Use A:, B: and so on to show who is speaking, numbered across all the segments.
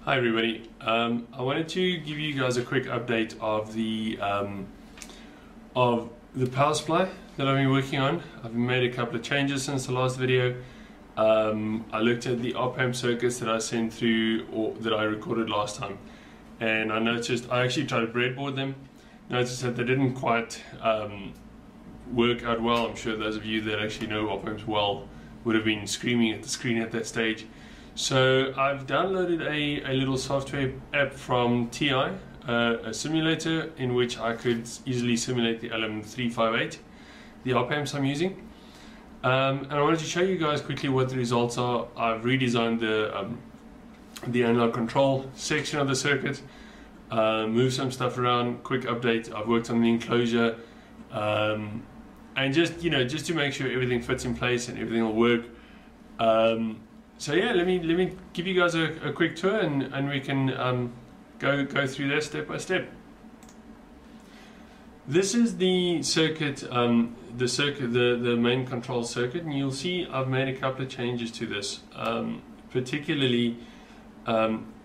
A: Hi everybody. I wanted to give you guys a quick update of the power supply that I've been working on. I've made a couple of changes since the last video. I looked at the op-amp circuits that I sent through, or that I recorded last time, and I noticed, I actually tried to breadboard them, noticed that they didn't quite work out well. I'm sure those of you that actually know op-amps well would have been screaming at the screen at that stage. So I've downloaded a little software app from TI, a simulator in which I could easily simulate the LM358, the op-amps I'm using. And I wanted to show you guys quickly what the results are. I've redesigned the analog control section of the circuit, moved some stuff around, quick update. I've worked on the enclosure, and just to make sure everything fits in place and everything will work. So yeah, let me give you guys a quick tour, and we can go through that step by step. This is the circuit, the main control circuit, and you'll see I've made a couple of changes to this. Particularly,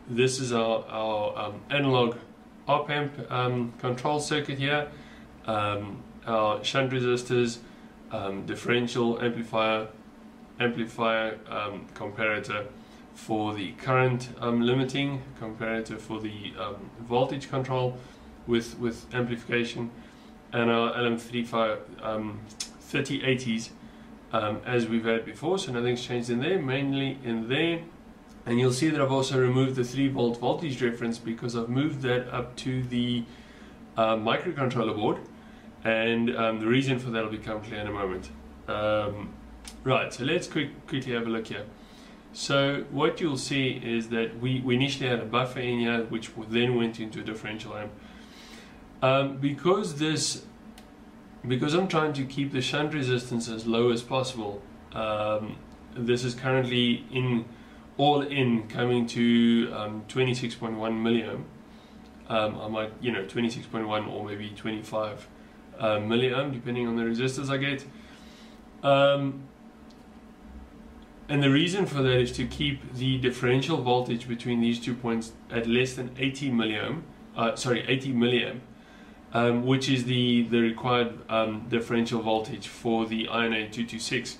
A: this is our analog op-amp control circuit here, our shunt resistors, differential amplifier comparator for the current limiting, comparator for the voltage control with amplification, and our LM3080s as we've had before, so nothing's changed in there, mainly in there. And you'll see that I've also removed the 3-volt voltage reference because I've moved that up to the microcontroller board, and the reason for that will become clear in a moment. Right, so let's quickly have a look here. So what you'll see is that we initially had a buffer in here, which then went into a differential amp. Because I'm trying to keep the shunt resistance as low as possible, this is currently all in coming to 26.1 milliohm. I might, 26.1 or maybe 25 milliohm, depending on the resistors I get. And the reason for that is to keep the differential voltage between these 2 points at less than 80 milliamp, which is the required differential voltage for the INA226.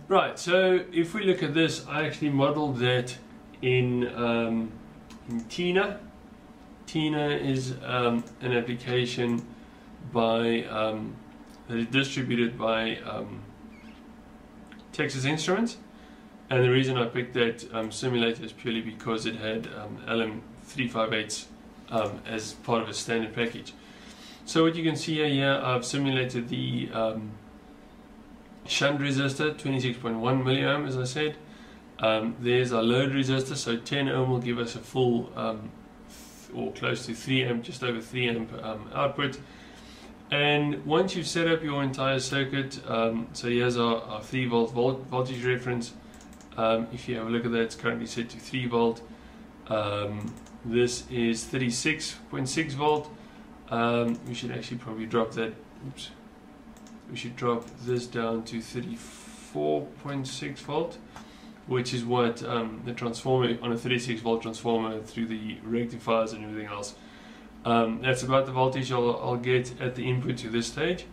A: Right, so if we look at this, I actually modeled that in Tina. Tina is an application by that is distributed by Texas Instruments, and the reason I picked that simulator is purely because it had LM358s as part of a standard package. So what you can see here, I've simulated the shunt resistor, 26.1 milliohm, as I said. There's our load resistor, so 10 ohm will give us a full or close to 3 amp, just over 3 amp output. And once you've set up your entire circuit, so here's our 3-volt voltage reference. If you have a look at that, it's currently set to 3 volt. This is 36.6 volt. We should actually probably drop that. Oops. We should drop this down to 34.6 volt, which is what the transformer on a 36 volt transformer through the rectifiers and everything else. That's about the voltage I'll get at the input to this stage.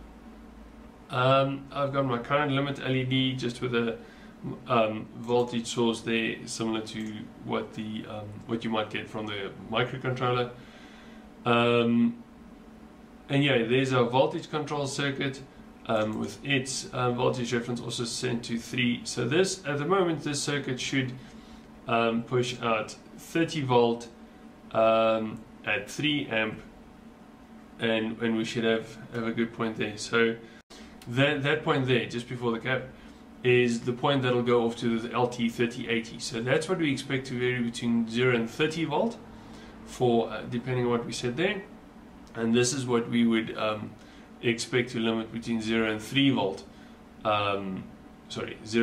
A: I've got my current limit LED just with a voltage source there, similar to what you might get from the microcontroller. And yeah, there's our voltage control circuit with its voltage reference also set to 3. So this, at the moment, this circuit should push out 30 volt at 3 amp, and we should have a good point there. So that point there, just before the cap, is the point that'll go off to the LT3080. So that's what we expect to vary between 0 and 30 volt for depending on what we set there, and this is what we would expect to limit between 0 and 3 volt. 0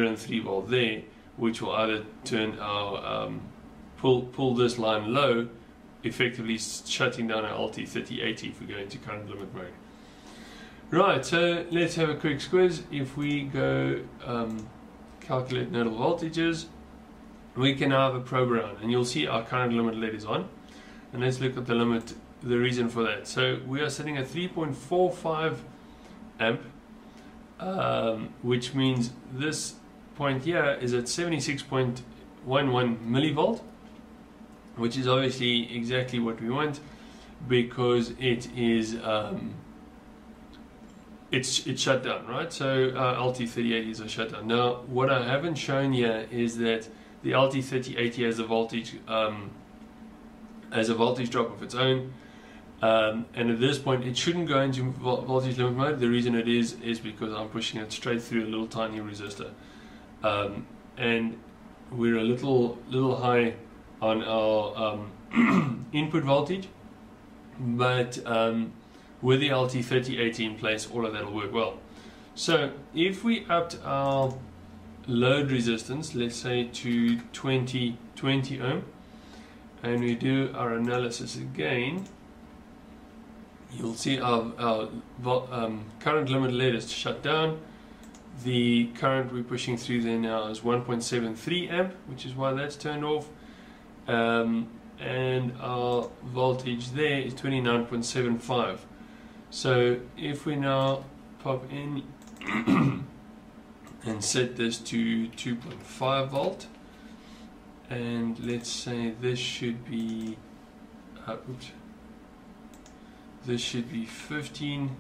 A: and 3 volt there, which will either turn our pull this line low, effectively shutting down our LT3080 if we go into current limit mode. Right, so let's have a quick squiz. If we go calculate nodal voltages, we can now have a probe around, and you'll see our current limit LED is on. And let's look at the limit, the reason for that. So we are sitting at 3.45 amp, which means this point here is at 76.11 millivolt, which is obviously exactly what we want, because it is it's shut down, right? So LT3080s are shut down. Now, what I haven't shown here is that the LT3080 has a voltage drop of its own, and at this point it shouldn't go into voltage limit mode. The reason it is because I'm pushing it straight through a little tiny resistor, and we're a little high on our input voltage, but with the LT3080 in place, all of that will work well. So if we upped our load resistance, let's say to 20 ohm, and we do our analysis again, you'll see our current limit LED is shut down. The current we're pushing through there now is 1.73 amp, which is why that's turned off. And our voltage there is 29.75. So if we now pop in and set this to 2.5 volt, and let's say this should be this should be 15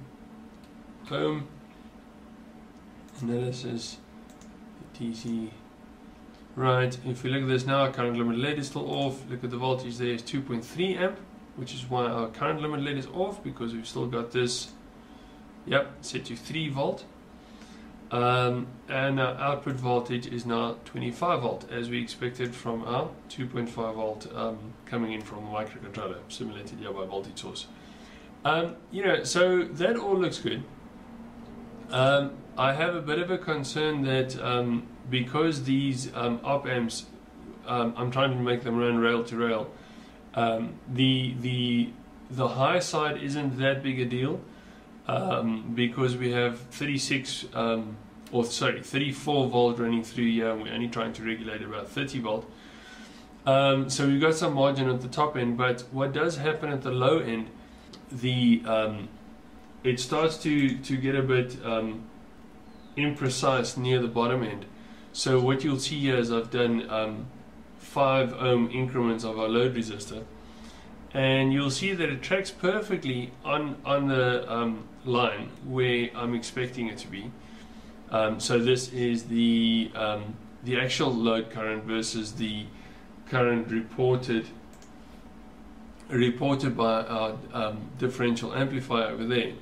A: ohm. Analysis DC. Right, if we look at this now, our current limit LED is still off. Look at the voltage there is 2.3 amp, which is why our current limit LED is off, because we've still got this, set to 3 volt. And our output voltage is now 25 volt, as we expected from our 2.5 volt coming in from the microcontroller, simulated here by voltage source. So that all looks good. I have a bit of a concern that because these op amps, I'm trying to make them run rail to rail, the high side isn't that big a deal, because we have 34 volt running through here, and we're only trying to regulate about 30 volt. So we've got some margin at the top end, but what does happen at the low end, it starts to get a bit imprecise near the bottom end. So what you'll see here is I've done 5 ohm increments of our load resistor, and you'll see that it tracks perfectly on the line where I'm expecting it to be. So this is the actual load current versus the current reported by our differential amplifier over there.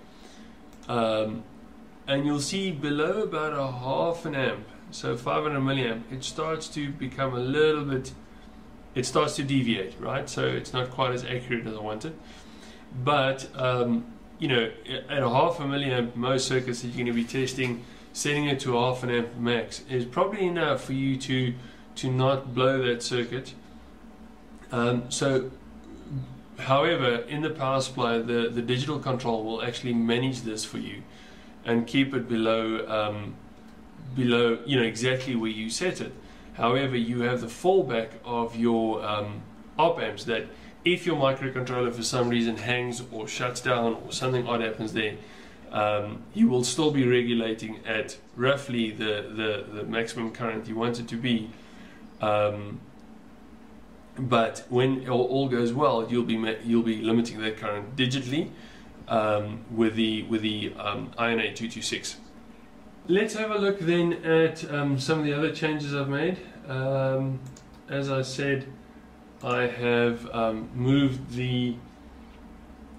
A: And you'll see below about a half an amp, so 500 milliamp, it starts to become a little bit, it starts to deviate, right? So it's not quite as accurate as I wanted. But, at a half a milliamp, most circuits that you're going to be testing, setting it to a half an amp max is probably enough for you to not blow that circuit. However, in the power supply, the digital control will actually manage this for you and keep it below exactly where you set it. However, you have the fallback of your op amps, that if your microcontroller for some reason hangs or shuts down or something odd happens there, you will still be regulating at roughly the maximum current you want it to be. But when all goes well, you'll be limiting that current digitally with the INA226. Let's have a look then at some of the other changes I've made. As I said, I have moved the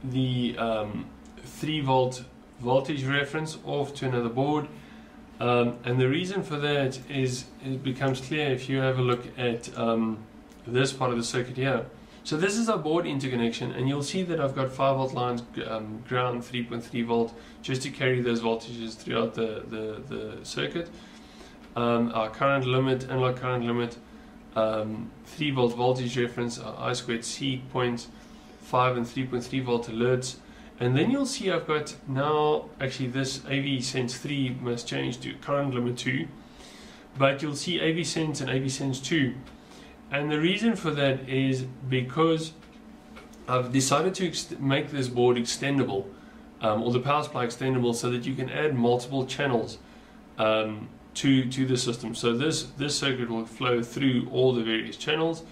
A: 3 volt voltage reference off to another board, and the reason for that is it becomes clear if you have a look at this part of the circuit here. So this is our board interconnection, and you'll see that I've got 5 volt lines, ground 3.3 volt, just to carry those voltages throughout the circuit. Our current limit, analog current limit, 3 volt voltage reference, I squared C 0.5 and 3.3 volt alerts. And then you'll see I've got now, actually this AV Sense 3 must change to current limit 2, but you'll see AV Sense and AV Sense 2 And the reason for that is because I've decided to make this board extendable, or the power supply extendable, so that you can add multiple channels to the system. So this circuit will flow through all the various channels,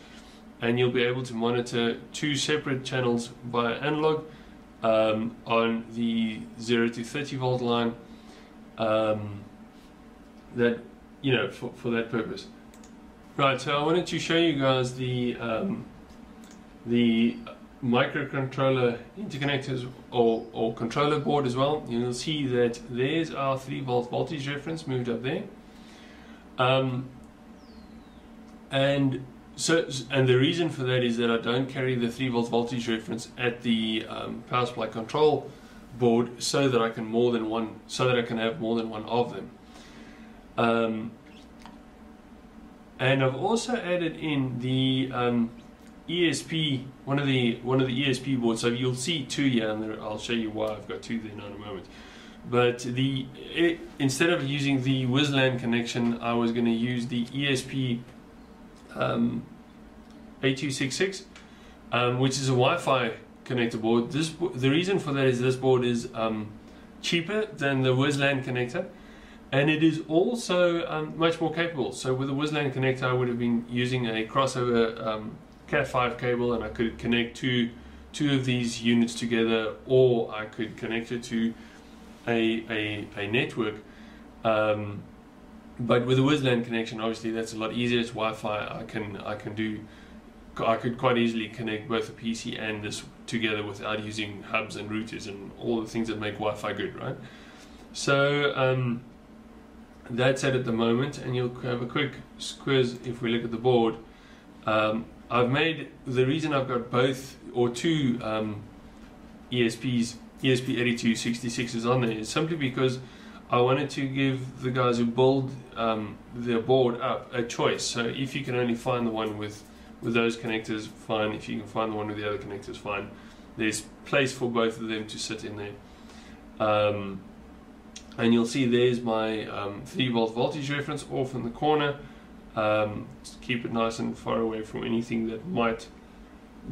A: and you'll be able to monitor 2 separate channels via analog on the 0 to 30 volt line, that, you know, for that purpose. Right, so I wanted to show you guys the microcontroller interconnectors or controller board as well. You'll see that there's our 3 volt voltage reference moved up there, and the reason for that is that I don't carry the 3 volt voltage reference at the power supply control board, so that I can have more than one of them. And I've also added in the ESP, one of the ESP boards. So you'll see 2 here, and I'll show you why I've got 2 there in a moment. But instead of using the WISLAN connection, I was going to use the ESP 8266, which is a Wi-Fi connector board. The reason for that is this board is cheaper than the WISLAN connector, and it is also much more capable. So with the WISLAN connector, I would have been using a crossover Cat5 cable, and I could connect two of these units together, or I could connect it to a network. But with a WISLAN connection, obviously that's a lot easier. It's Wi-Fi. I could quite easily connect both the PC and this together without using hubs and routers and all the things that make Wi-Fi good, right? So that's it at the moment, and you'll have a quick quiz if we look at the board. I've made, the reason I've got both or 2 ESP 8266s on there is simply because I wanted to give the guys who build their board up a choice. So if you can only find the one with those connectors, fine. If you can find the one with the other connectors, fine. There's place for both of them to sit in there. And you'll see there's my 3 volt voltage reference off in the corner. Keep it nice and far away from anything that might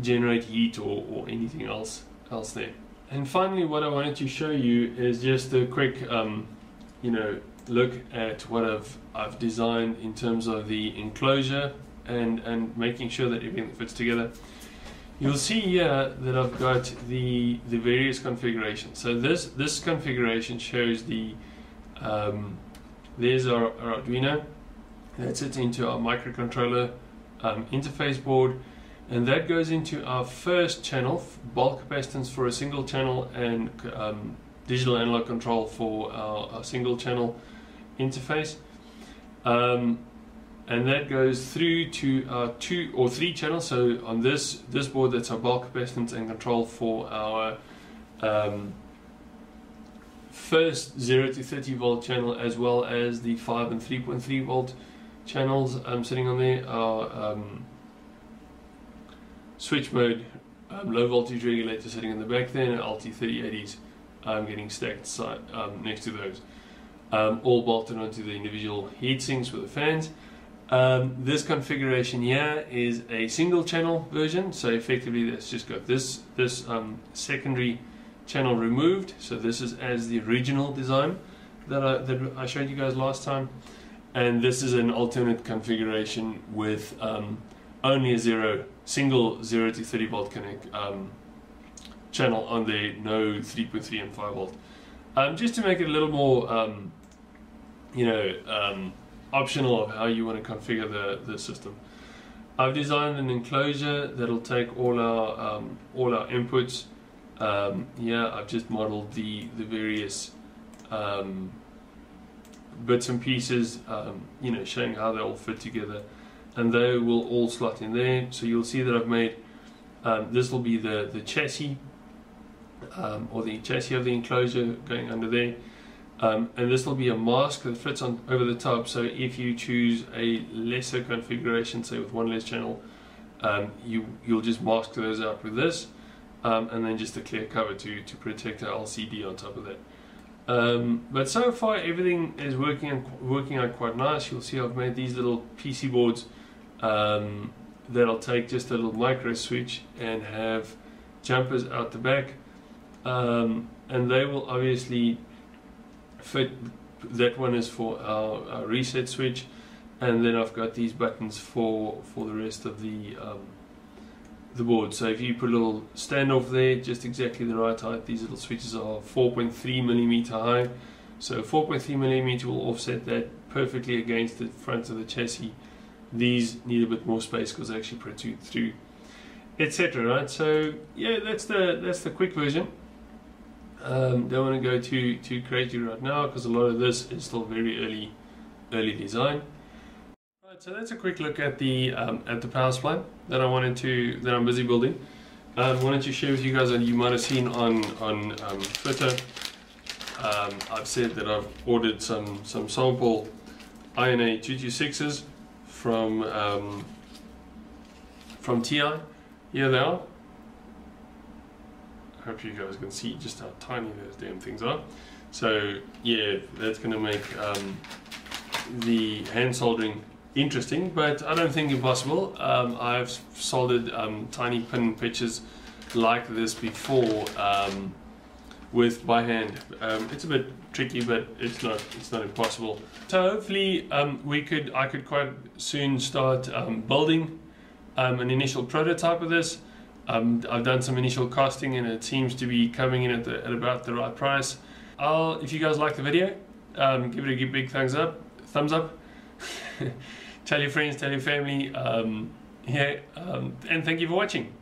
A: generate heat or anything else there. And finally, what I wanted to show you is just a quick look at what I've designed in terms of the enclosure and making sure that everything fits together. You'll see here that I've got the various configurations. So this configuration shows there's our Arduino. That's it into our microcontroller interface board, and that goes into our first channel, bulk capacitance for a single channel, and digital analog control for our single channel interface. And that goes through to our 2 or 3 channels. So on this board, that's our bulk capacitance and control for our first 0 to 30 volt channel, as well as the 5 and 3.3 volt channels sitting on there. Our switch mode low voltage regulator sitting in the back there, and LT3080s getting stacked next to those, all bolted onto the individual heat sinks with the fans. This configuration here is a single channel version, so effectively that's just got this secondary channel removed. So this is as the original design that I showed you guys last time, and this is an alternate configuration with only a single 0 to 30 volt connect channel on there, no 3.3 and 5 volt, just to make it a little more optional of how you want to configure the system. I've designed an enclosure that'll take all our inputs. Yeah, I've just modeled the various bits and pieces, showing how they all fit together, and they will all slot in there. So you'll see that I've made this will be the chassis, or the chassis of the enclosure going under there. And this will be a mask that fits on over the top. So if you choose a lesser configuration, say with one less channel, you'll just mask those out with this, and then just a clear cover to protect our LCD on top of that. But so far everything is working out quite nice. You'll see I've made these little PC boards that'll take just a little micro switch and have jumpers out the back, and they will obviously fit. That one is for our reset switch, and then I've got these buttons for the rest of the board. So if you put a little standoff there, just exactly the right height. These little switches are 4.3mm high, so 4.3mm will offset that perfectly against the front of the chassis. These need a bit more space because they actually protrude through, etc. Right? So yeah, that's the quick version. Don't want to go too crazy right now because a lot of this is still very early design. Right, so that's a quick look at the power supply that I'm busy building. Wanted to share with you guys, and you might have seen on Twitter. I've said that I've ordered some sample INA 226s from TI. Here they are. I hope you guys can see just how tiny those damn things are. So yeah, that's going to make the hand soldering interesting, but I don't think impossible. I've soldered tiny pin pitches like this before by hand. It's a bit tricky, but it's not impossible. So hopefully I could quite soon start building an initial prototype of this. I've done some initial costing and it seems to be coming in at about the right price. If you guys like the video, give it a big thumbs up. Tell your friends, tell your family, and thank you for watching.